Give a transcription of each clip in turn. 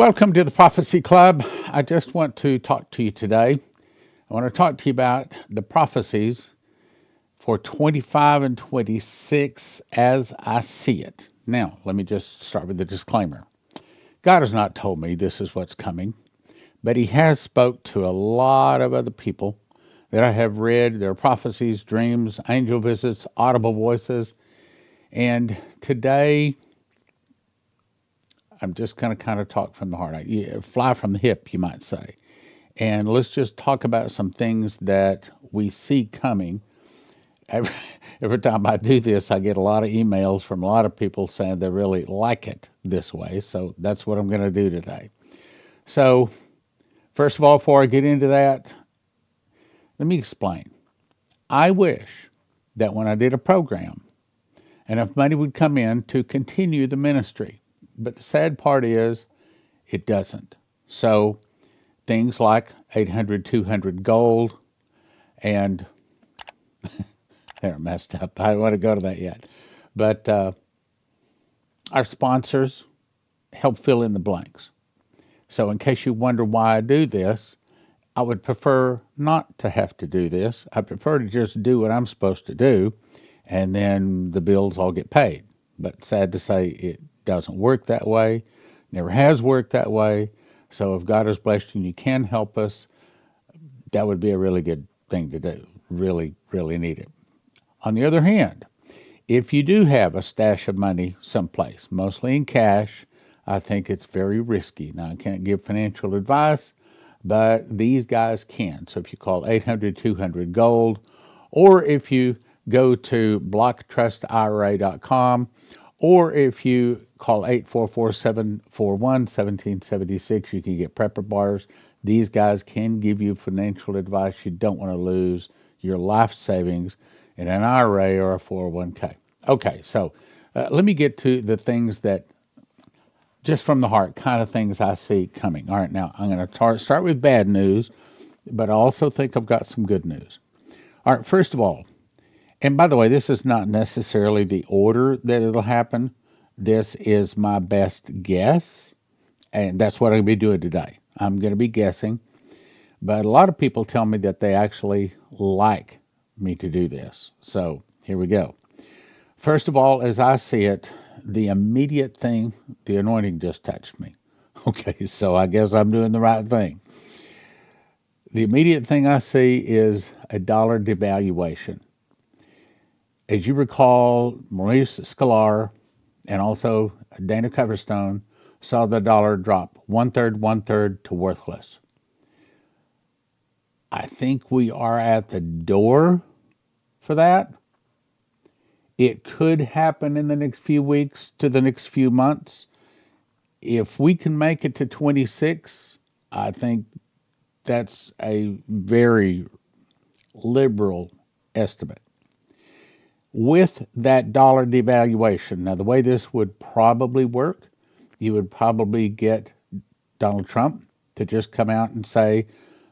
Welcome to the Prophecy Club. I just want to talk to you today. I want to talk to you about the prophecies for 25 and 26 as I see it. Now, let me just start with the disclaimer. God has not told me this is what's coming, but he has spoke to a lot of other people that I have read their prophecies, dreams, angel visits, audible voices, and today I'm just going to kind of talk from the heart, fly from the hip, you might say. And let's just talk about some things that we see coming. Every time I do this, I get a lot of emails from a lot of people saying they really like it this way. So that's what I'm going to do today. So, first of all, before I get into that, let me explain. I wish that when I did a program, enough money would come in to continue the ministry. But the sad part is, it doesn't. So things like 800, 200 gold, and they're messed up. I don't want to go to that yet. But our sponsors help fill in the blanks. So in case you wonder why I do this, I would prefer not to have to do this. I prefer to just do what I'm supposed to do, and then the bills all get paid. But sad to say, it doesn't work that way, never has worked that way. So if God has blessed you and you can help us, that would be a really good thing to do. Really, really need it. On the other hand, if you do have a stash of money someplace, mostly in cash, I think it's very risky. Now, I can't give financial advice, but these guys can. So if you call 800, 200 gold, or if you go to blocktrustira.com, or if you call 844-741-1776, you can get prepper bars. These guys can give you financial advice. You don't want to lose your life savings in an IRA or a 401k. Okay, so let me get to the things that, just from the heart, kind of things I see coming. All right, now I'm going to start with bad news, but I also think I've got some good news. All right, first of all, and by the way, this is not necessarily the order that it'll happen. This is my best guess, and that's what I'm going to be doing today. I'm going to be guessing, but a lot of people tell me that they actually like me to do this. So here we go. First of all, as I see it, the immediate thing, the anointing just touched me. Okay, so I guess I'm doing the right thing. The immediate thing I see is a dollar devaluation. As you recall, Maurice Sklar and also Dana Coverstone saw the dollar drop one third to worthless. I think we are at the door for that. It could happen in the next few weeks to the next few months. If we can make it to 26, I think that's a very liberal estimate. With that dollar devaluation, now the way this would probably work, you would probably get Donald Trump to just come out and say,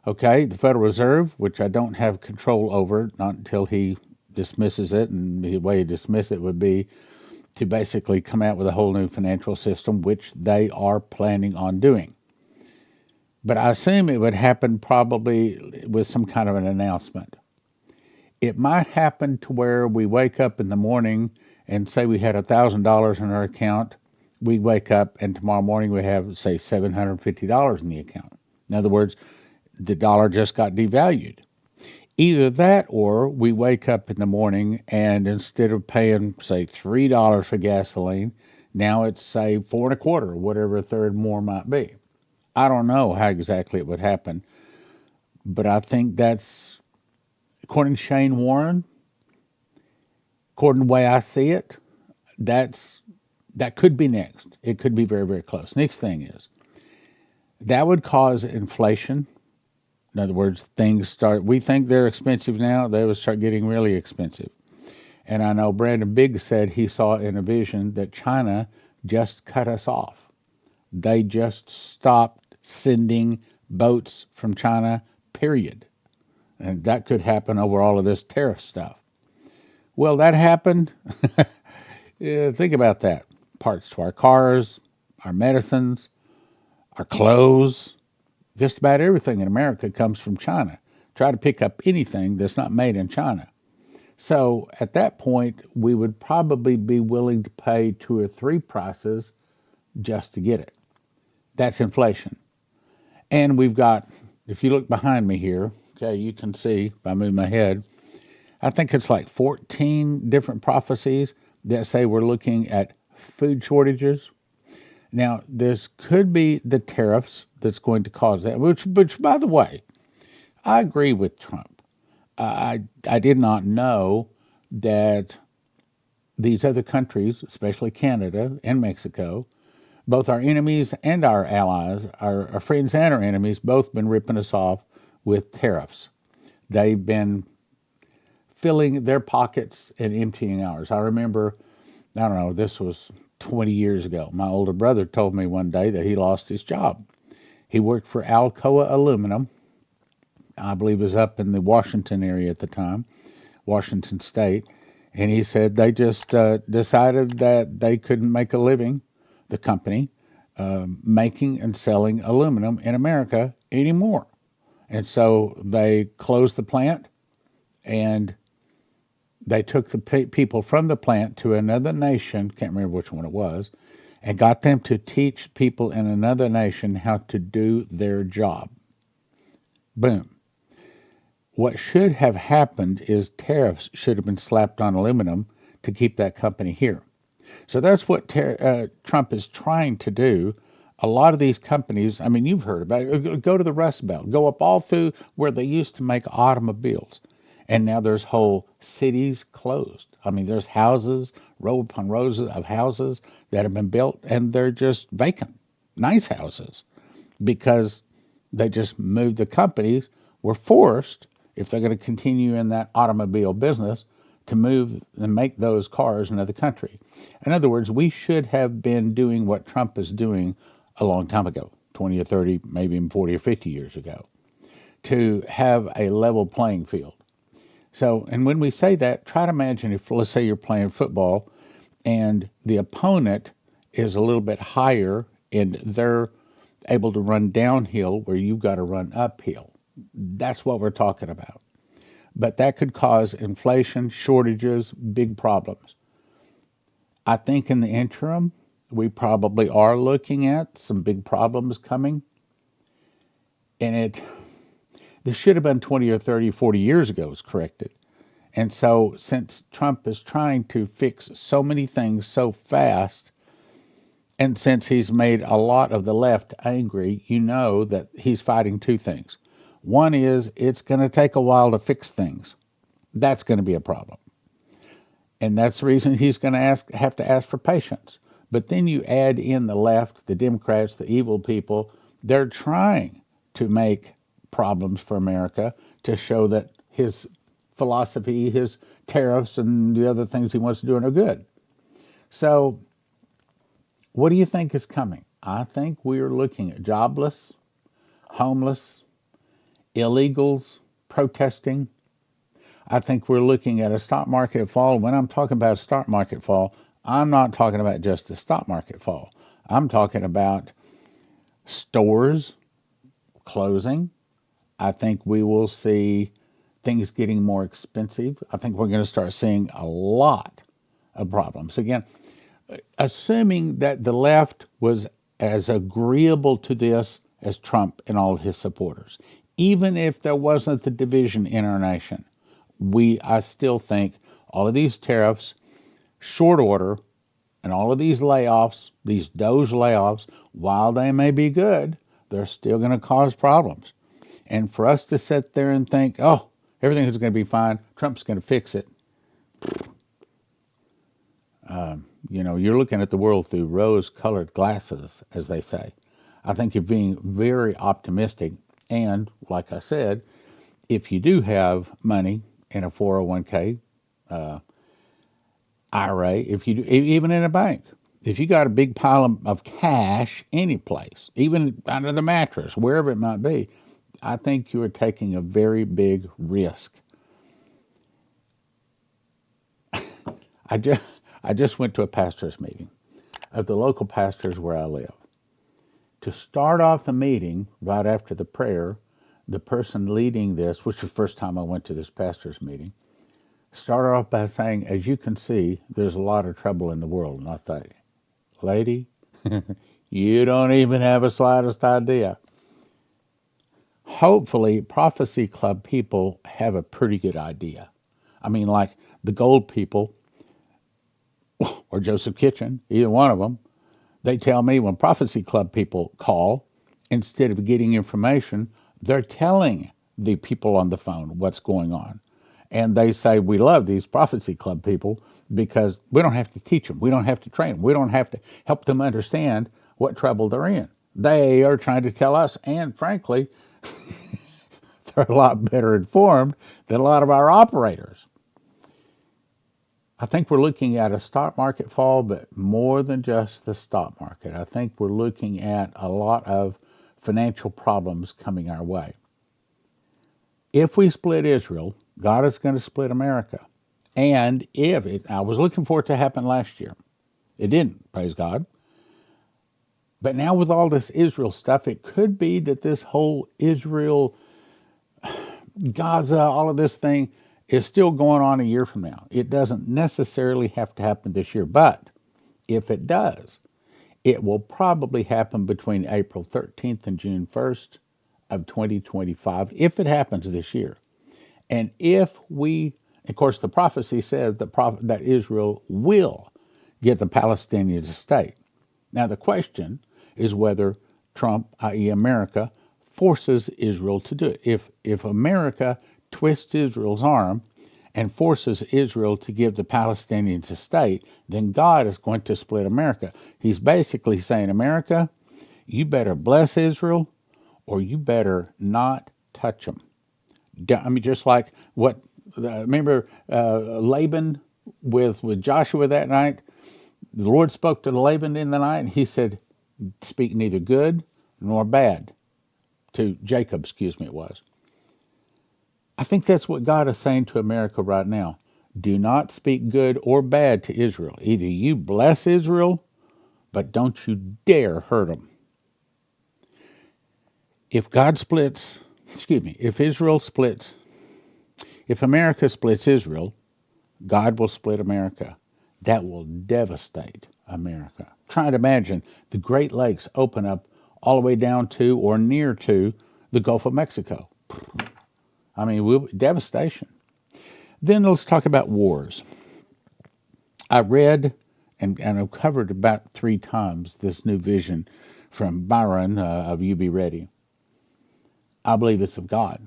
okay, the Federal Reserve, which I don't have control over, not until he dismisses it, and the way he dismiss it would be to basically come out with a whole new financial system, which they are planning on doing. But I assume it would happen probably with some kind of an announcement. It might happen to where we wake up in the morning and say we had $1,000 in our account. We wake up and tomorrow morning we have, say, $750 in the account. In other words, the dollar just got devalued. Either that or we wake up in the morning and instead of paying, say, $3 for gasoline, now it's, say, 4.25, or whatever a third more might be. I don't know how exactly it would happen, but I think that's, according to Shane Warren, according to the way I see it, that could be next. It could be very, very close. Next thing is, that would cause inflation. In other words, we think they're expensive now, they would start getting really expensive. And I know Brandon Biggs said he saw in a vision that China just cut us off. They just stopped sending boats from China, period. And that could happen over all of this tariff stuff. Well, that happened. Yeah, think about that. Parts to our cars, our medicines, our clothes, just about everything in America comes from China. Try to pick up anything that's not made in China. So at that point, we would probably be willing to pay 2 or 3 prices just to get it. That's inflation. And we've got, if you look behind me here, okay, you can see if I move my head, I think it's like 14 different prophecies that say we're looking at food shortages. Now, this could be the tariffs that's going to cause that, which by the way, I agree with Trump. I did not know that these other countries, especially Canada and Mexico, both our enemies and our allies, our friends and our enemies, both been ripping us off with tariffs. They've been filling their pockets and emptying ours. I remember, I don't know, this was 20 years ago. My older brother told me one day that he lost his job. He worked for Alcoa Aluminum. I believe it was up in the Washington area at the time, Washington State. And he said they just decided that they couldn't make a living, the company, making and selling aluminum in America anymore. And so they closed the plant and they took the people from the plant to another nation, can't remember which one it was, and got them to teach people in another nation how to do their job. Boom. What should have happened is tariffs should have been slapped on aluminum to keep that company here. So that's what Trump is trying to do. A lot of these companies, I mean, you've heard about it. Go to the Rust Belt, go up all through where they used to make automobiles. And now there's whole cities closed. I mean, there's houses, row upon rows of houses that have been built, and they're just vacant, nice houses, because they just moved the companies, were forced, if they're going to continue in that automobile business, to move and make those cars in another country. In other words, we should have been doing what Trump is doing a long time ago, 20 or 30, maybe even 40 or 50 years ago, to have a level playing field. So, and when we say that, try to imagine if, let's say, you're playing football and the opponent is a little bit higher and they're able to run downhill where you've got to run uphill. That's what we're talking about. But that could cause inflation, shortages, big problems. I think in the interim, we probably are looking at some big problems coming. And this should have been 20 or 30, 40 years ago was corrected. And so since Trump is trying to fix so many things so fast, and since he's made a lot of the left angry, you know that he's fighting two things. One is it's going to take a while to fix things. That's going to be a problem. And that's the reason he's going to have to ask for patience. But then you add in the left, the Democrats, the evil people. They're trying to make problems for America to show that his philosophy, his tariffs, and the other things he wants to do are good. So what do you think is coming? I think we are looking at jobless, homeless, illegals protesting. I think we're looking at a stock market fall. When I'm talking about a stock market fall, I'm not talking about just a stock market fall. I'm talking about stores closing. I think we will see things getting more expensive. I think we're going to start seeing a lot of problems. Again, assuming that the left was as agreeable to this as Trump and all of his supporters, even if there wasn't the division in our nation, I still think all of these tariffs, short order, and all of these layoffs, these Doge layoffs, while they may be good, they're still going to cause problems. And for us to sit there and think, oh, everything is going to be fine, Trump's going to fix it. You're looking at the world through rose-colored glasses, as they say. I think you're being very optimistic. And like I said, if you do have money in a 401k, IRA, if you do, even in a bank, if you got a big pile of cash any place, even under the mattress, wherever it might be, I think you are taking a very big risk. I just went to a pastor's meeting of the local pastors where I live. To start off the meeting, right after the prayer, the person leading this, which is the first time I went to this pastor's meeting, started off by saying, as you can see, there's a lot of trouble in the world. And I thought, lady, you don't even have a slightest idea. Hopefully, Prophecy Club people have a pretty good idea. I mean, like the Gold people or Joseph Kitchen, either one of them, they tell me when Prophecy Club people call, instead of getting information, they're telling the people on the phone what's going on. And they say, we love these Prophecy Club people because we don't have to teach them. We don't have to train them. We don't have to help them understand what trouble they're in. They are trying to tell us, and frankly, they're a lot better informed than a lot of our operators. I think we're looking at a stock market fall, but more than just the stock market. I think we're looking at a lot of financial problems coming our way. If we split Israel, God is going to split America. And I was looking for it to happen last year. It didn't, praise God. But now with all this Israel stuff, it could be that this whole Israel, Gaza, all of this thing is still going on a year from now. It doesn't necessarily have to happen this year, but if it does, it will probably happen between April 13th and June 1st of 2025, if it happens this year. And of course, the prophecy says that Israel will get the Palestinians a state. Now, the question is whether Trump, i.e. America, forces Israel to do it. If America twists Israel's arm and forces Israel to give the Palestinians a state, then God is going to split America. He's basically saying, America, you better bless Israel or you better not touch them. I mean, just like remember Laban with Joshua that night? The Lord spoke to Laban in the night, and he said, speak neither good nor bad to Jacob, it was. I think that's what God is saying to America right now. Do not speak good or bad to Israel. Either you bless Israel, but don't you dare hurt them. If if America splits Israel, God will split America. That will devastate America. Try to imagine the Great Lakes open up all the way down to or near to the Gulf of Mexico. I mean, devastation. Then let's talk about wars. I read and I've covered about 3 times this new vision from Byron of You Be Ready. I believe it's of God.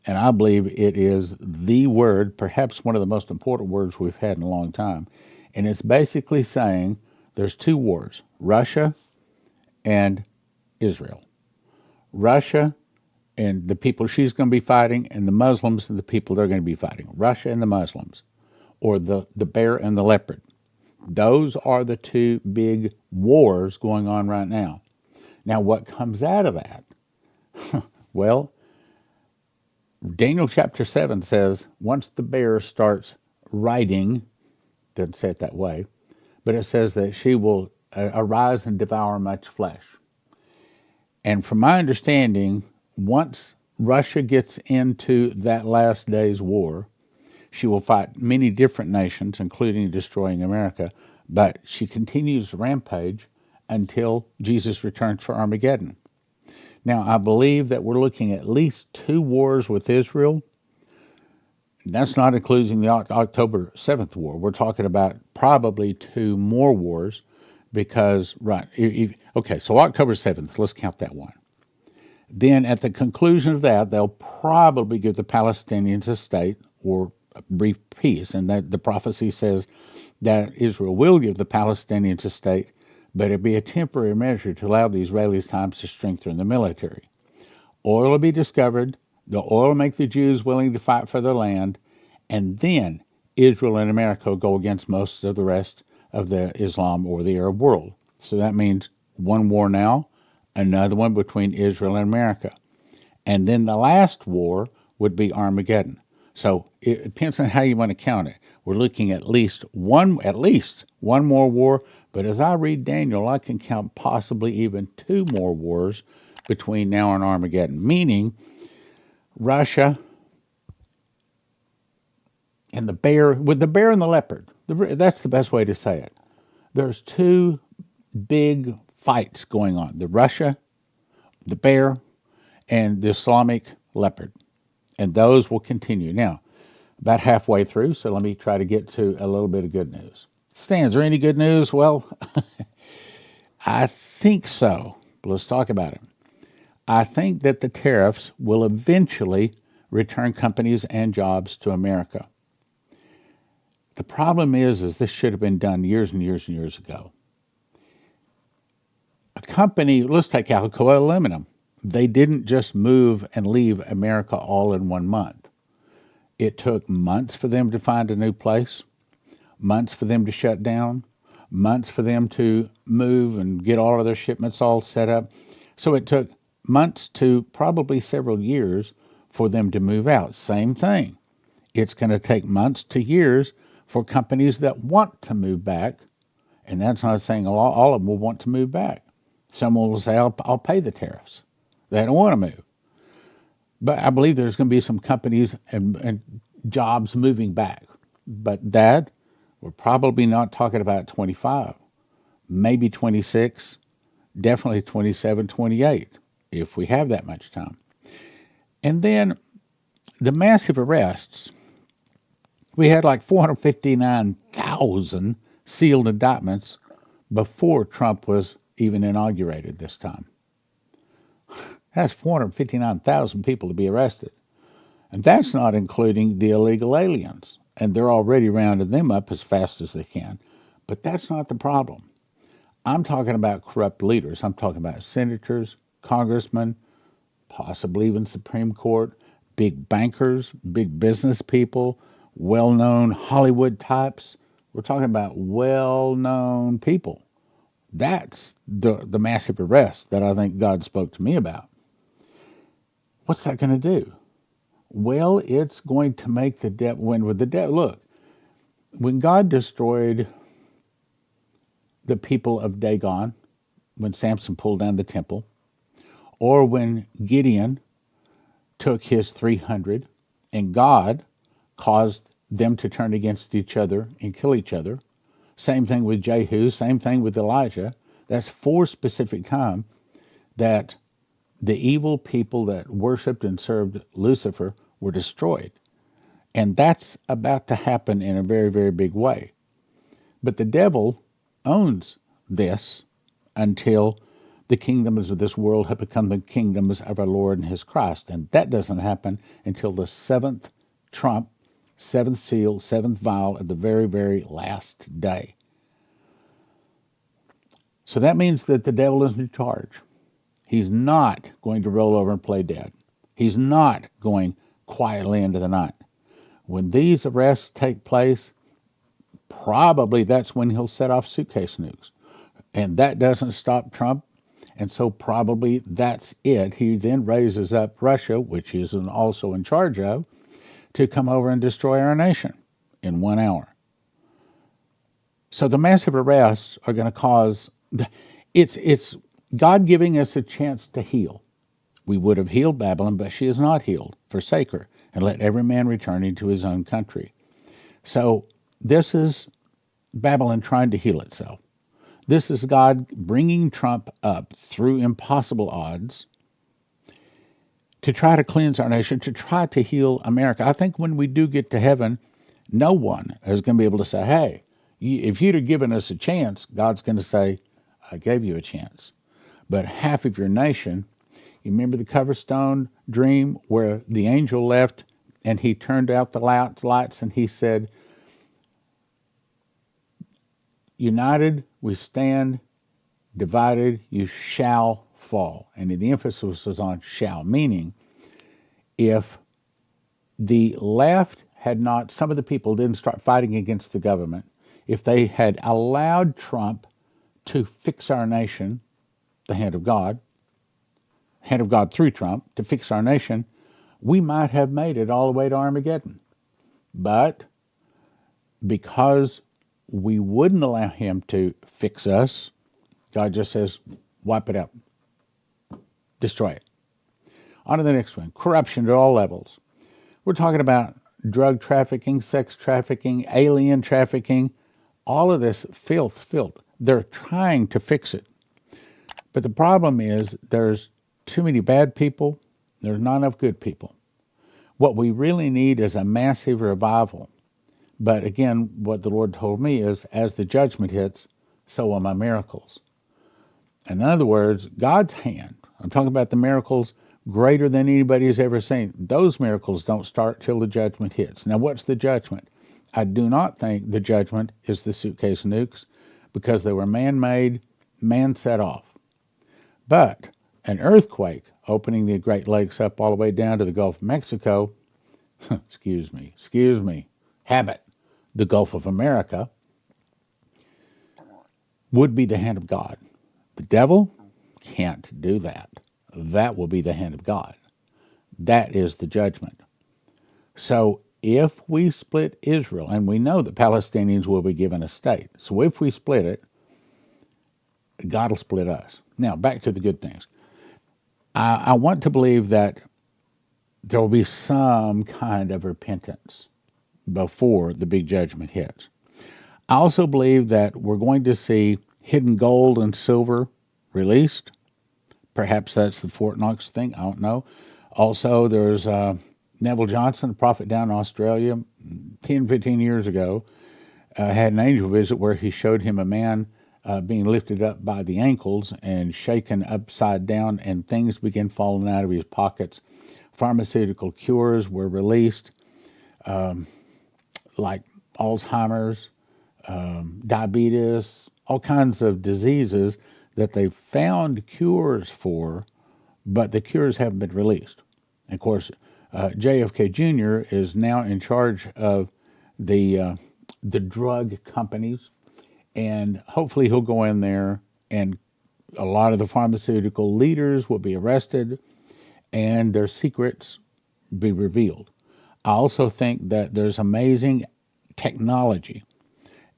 And I believe it is the word, perhaps one of the most important words we've had in a long time. And it's basically saying there's 2 wars, Russia and Israel. Russia and the people she's going to be fighting, and the Muslims and the people they're going to be fighting. Russia and the Muslims, or the bear and the leopard. Those are the 2 big wars going on right now. Now, what comes out of that? Well, Daniel chapter 7 says, once the bear starts riding, doesn't say it that way, but it says that she will arise and devour much flesh. And from my understanding, once Russia gets into that last day's war, she will fight many different nations, including destroying America, but she continues to rampage until Jesus returns for Armageddon. Now, I believe that we're looking at least 2 wars with Israel. That's not including the October 7th war. We're talking about probably 2 more wars because, okay, so October 7th, let's count that one. Then at the conclusion of that, they'll probably give the Palestinians a state or a brief peace. And that the prophecy says that Israel will give the Palestinians a state, but it'll be a temporary measure to allow the Israelis time to strengthen the military. Oil will be discovered. The oil will make the Jews willing to fight for their land. And then Israel and America will go against most of the rest of the Islam or the Arab world. So that means 1 war now, another one between Israel and America. And then the last war would be Armageddon. So it depends on how you want to count it. We're looking at least one more war. But as I read Daniel, I can count possibly even two more wars between now and Armageddon. Meaning, Russia and the bear, with the bear and the leopard. That's the best way to say it. There's two big fights going on: the Russia, the bear, and the Islamic leopard, and those will continue. Now, about halfway through, so let me try to get to a little bit of good news. Stan, is there any good news? Well, I think so. But let's talk about it. I think that the tariffs will eventually return companies and jobs to America. The problem is this should have been done years and years and years ago. A company, let's take Alcoa Aluminum. They didn't just move and leave America all in 1 month. It took months for them to find a new place, months for them to shut down, months for them to move and get all of their shipments all set up. So it took months to probably several years for them to move out. Same thing. It's going to take months to years for companies that want to move back. And that's not saying all of them will want to move back. Some will say, I'll pay the tariffs. They don't want to move. But I believe there's going to be some companies and jobs moving back. But that, we're probably not talking about 25, maybe 26, definitely 27, 28, if we have that much time. And then the massive arrests. We had like 459,000 sealed indictments before Trump was even inaugurated this time. That's 459,000 people to be arrested. And that's not including the illegal aliens. And they're already rounding them up as fast as they can. But that's not the problem. I'm talking about corrupt leaders. I'm talking about senators, congressmen, possibly even Supreme Court, big bankers, big business people, well-known Hollywood types. We're talking about well-known people. That's the massive arrest that I think God spoke to me about. What's that going to do? Well, it's going to make the devil win with the devil. Look, when God destroyed the people of Dagon, when Samson pulled down the temple, or when Gideon took his 300 and God caused them to turn against each other and kill each other. Same thing with Jehu, same thing with Elijah. That's 4 specific times that the evil people that worshiped and served Lucifer were destroyed. And that's about to happen in a very, very big way. But the devil owns this until the kingdoms of this world have become the kingdoms of our Lord and his Christ. And that doesn't happen until the 7th trump, 7th seal, 7th vial at the very, very last day. So that means that the devil is in charge. He's not going to roll over and play dead. He's not going quietly into the night. When these arrests take place, probably that's when he'll set off suitcase nukes. And that doesn't stop Trump. And so probably that's it. He then raises up Russia, which he's also in charge of, to come over and destroy our nation in 1 hour. So the massive arrests are going to cause, it's God giving us a chance to heal. We would have healed Babylon, but she is not healed. Forsake her, and let every man return into his own country. So this is Babylon trying to heal itself. This is God bringing Trump up through impossible odds to try to cleanse our nation, to try to heal America. I think when we do get to heaven, no one is going to be able to say, hey, if you'd have given us a chance, God's going to say, I gave you a chance. But half of your nation, you remember the Coverstone dream where the angel left and he turned out the lights and he said, united we stand, divided you shall fall. And the emphasis was on shall, meaning if the left had not, some of the people didn't start fighting against the government, if they had allowed Trump to fix our nation, the hand of God through Trump to fix our nation, we might have made it all the way to Armageddon. But because we wouldn't allow him to fix us, God just says, wipe it out, destroy it. On to the next one, corruption at all levels. We're talking about drug trafficking, sex trafficking, alien trafficking, all of this filth. They're trying to fix it. But the problem is there's too many bad people, there's not enough good people. What we really need is a massive revival. But again, what the Lord told me is as the judgment hits, so will my miracles. In other words, God's hand, I'm talking about the miracles greater than anybody has ever seen. Those miracles don't start till the judgment hits. Now, what's the judgment? I do not think the judgment is the suitcase nukes because they were man-made, man set off. But an earthquake opening the Great Lakes up all the way down to the Gulf of Mexico, excuse me, habit, the Gulf of America, would be the hand of God. The devil can't do that. That will be the hand of God. That is the judgment. So if we split Israel, and we know that Palestinians will be given a state, so if we split it, God will split us. Now, back to the good things. I want to believe that there will be some kind of repentance before the big judgment hits. I also believe that we're going to see hidden gold and silver released. Perhaps that's the Fort Knox thing. I don't know. Also, there's Neville Johnson, a prophet down in Australia, 10, 15 years ago, had an angel visit where he showed him a man being lifted up by the ankles and shaken upside down, and things began falling out of his pockets. Pharmaceutical cures were released, like Alzheimer's, diabetes, all kinds of diseases that they found cures for, but the cures haven't been released. Of course, JFK Jr. is now in charge of the drug companies, and hopefully he'll go in there and a lot of the pharmaceutical leaders will be arrested and their secrets be revealed. I also think that there's amazing technology.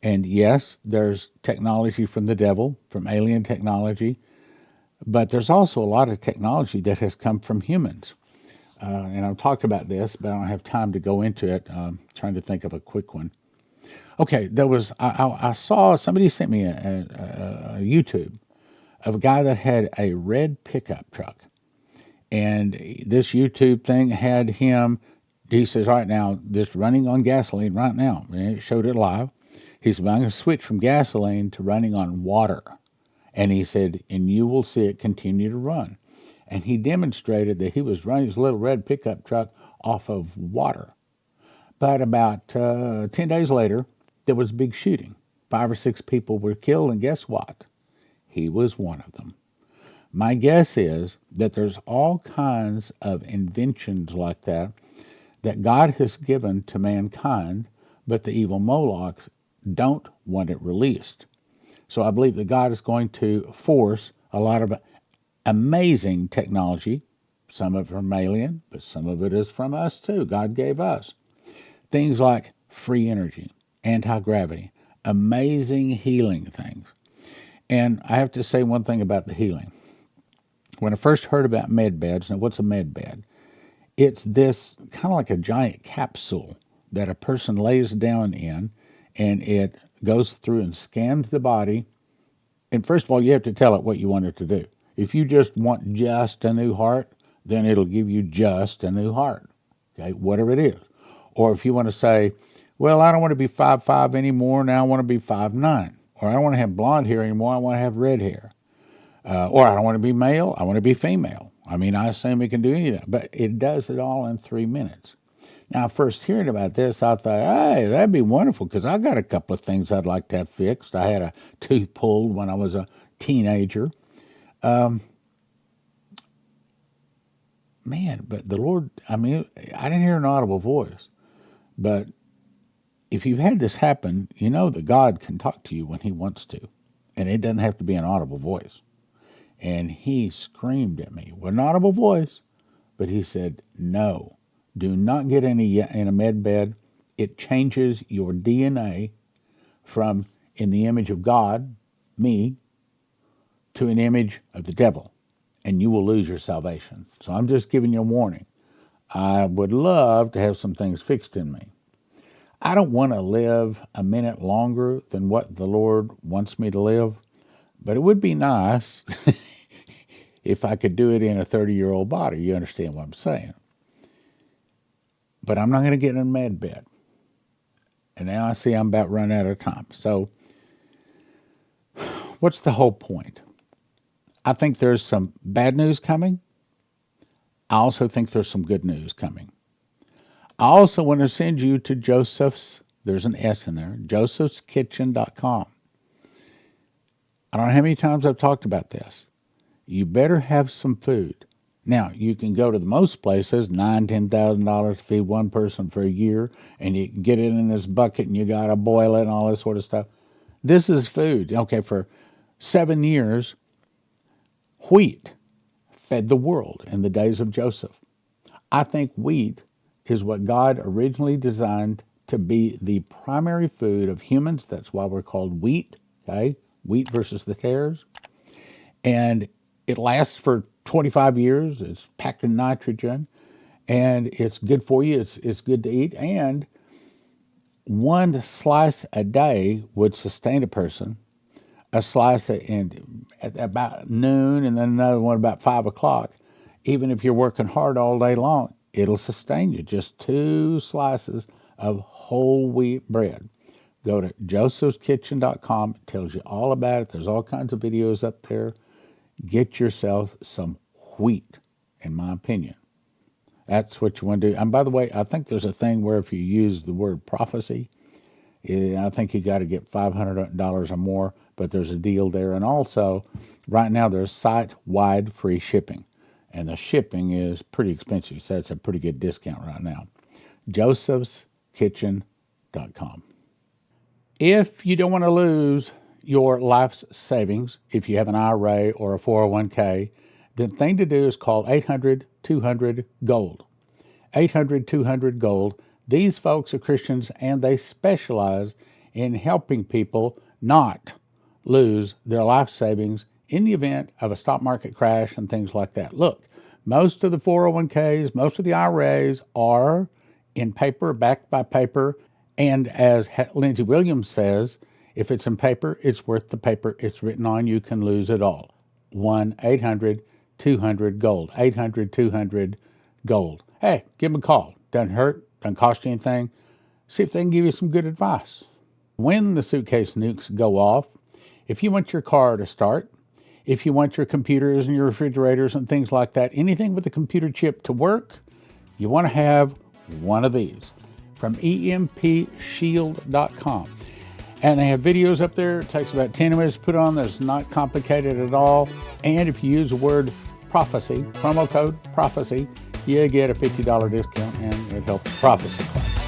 And yes, there's technology from the devil, from alien technology, but there's also a lot of technology that has come from humans. And I've talked about this, but I don't have time to go into it. Trying to think of a quick one. Okay, there was I saw somebody sent me a YouTube of a guy that had a red pickup truck, and this YouTube thing had him. He says, "Right now, this running on gasoline right now." And it showed it live. He said, "I'm going to switch from gasoline to running on water," and he said, "And you will see it continue to run." And he demonstrated that he was running his little red pickup truck off of water. But about 10 days later, there was a big shooting. 5 or 6 people were killed, and guess what? He was one of them. My guess is that there's all kinds of inventions like that God has given to mankind, but the evil Molochs don't want it released. So I believe that God is going to force a lot of amazing technology. Some of it from alien, but some of it is from us too. God gave us things like free energy, anti-gravity, amazing healing things. And I have to say one thing about the healing. When I first heard about med beds, now what's a med bed? It's this kind of like a giant capsule that a person lays down in, and it goes through and scans the body. And first of all, you have to tell it what you want it to do. If you just want just a new heart, then it'll give you just a new heart, okay, whatever it is. Or if you want to say, well, I don't want to be 5'5" anymore, now I want to be 5'9". Or I don't want to have blonde hair anymore, I want to have red hair. Or I don't want to be male, I want to be female. I mean, I assume it can do any of that, but it does it all in 3 minutes. Now, first hearing about this, I thought, hey, that'd be wonderful, because I got a couple of things I'd like to have fixed. I had a tooth pulled when I was a teenager. Man, but the Lord, I mean, I didn't hear an audible voice. But if you've had this happen, you know that God can talk to you when he wants to. And it doesn't have to be an audible voice. And he screamed at me with an audible voice, but he said, no, do not get in a med bed. It changes your DNA from in the image of God, me, to an image of the devil, and you will lose your salvation. So I'm just giving you a warning. I would love to have some things fixed in me. I don't want to live a minute longer than what the Lord wants me to live, but it would be nice if I could do it in a 30-year-old body. You understand what I'm saying? But I'm not going to get in a med bed. And now I see I'm about running out of time. So what's the whole point? I think there's some bad news coming. I also think there's some good news coming. I also want to send you to Joseph's, there's an S in there, josephskitchen.com. I don't know how many times I've talked about this. You better have some food. Now, you can go to the most places, $9,000, $10,000 to feed one person for a year, and you can get it in this bucket and you got to boil it and all this sort of stuff. This is food. Okay, for 7 years, wheat fed the world in the days of Joseph. I think wheat is what God originally designed to be the primary food of humans. That's why we're called wheat, okay? Wheat versus the tares. And it lasts for 25 years. It's packed in nitrogen, and it's good for you. It's good to eat. And one slice a day would sustain a person. A slice at about noon, and then another one about 5 o'clock. Even if you're working hard all day long, it'll sustain you. Just 2 slices of whole wheat bread. Go to josephskitchen.com. It tells you all about it. There's all kinds of videos up there. Get yourself some wheat, in my opinion. That's what you want to do. And by the way, I think there's a thing where if you use the word prophecy, I think you got to get $500 or more, but there's a deal there. And also, right now there's site-wide free shipping, and the shipping is pretty expensive, so it's a pretty good discount right now. josephskitchen.com. If you don't want to lose your life's savings, if you have an IRA or a 401k, the thing to do is call 800-200-GOLD. 800-200-GOLD. These folks are Christians, and they specialize in helping people not lose their life savings in the event of a stock market crash and things like that. Look, most of the 401ks, most of the IRAs are in paper, backed by paper, and as Lindsey Williams says, if it's in paper, it's worth the paper it's written on. You can lose it all. 1-800-200-GOLD. 800-200-GOLD. Hey, give them a call. Doesn't hurt. Doesn't cost you anything. See if they can give you some good advice. When the suitcase nukes go off, if you want your car to start, if you want your computers and your refrigerators and things like that, anything with a computer chip to work, you want to have one of these from EMPShield.com. And they have videos up there. It takes about 10 minutes to put on. It's not complicated at all. And if you use the word prophecy, promo code prophecy, you get a $50 discount, and it helps Prophecy Club.